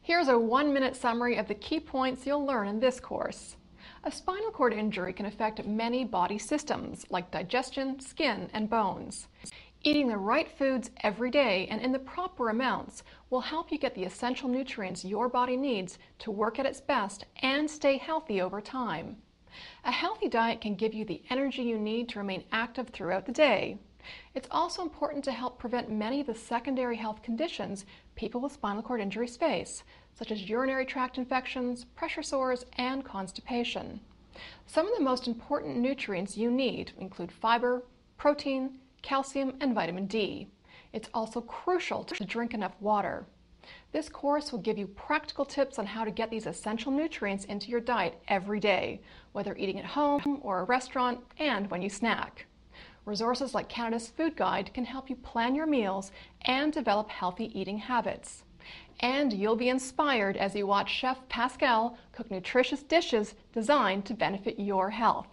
Here's a 1-minute summary of the key points you'll learn in this course. A spinal cord injury can affect many body systems like digestion, skin, and bones. Eating the right foods every day and in the proper amounts will help you get the essential nutrients your body needs to work at its best and stay healthy over time. A healthy diet can give you the energy you need to remain active throughout the day. It's also important to help prevent many of the secondary health conditions people with spinal cord injuries face, such as urinary tract infections, pressure sores, and constipation. Some of the most important nutrients you need include fiber, protein, calcium, and vitamin D. It's also crucial to drink enough water. This course will give you practical tips on how to get these essential nutrients into your diet every day, whether eating at home or a restaurant, and when you snack. Resources like Canada's Food Guide can help you plan your meals and develop healthy eating habits. And you'll be inspired as you watch Chef Pascal cook nutritious dishes designed to benefit your health.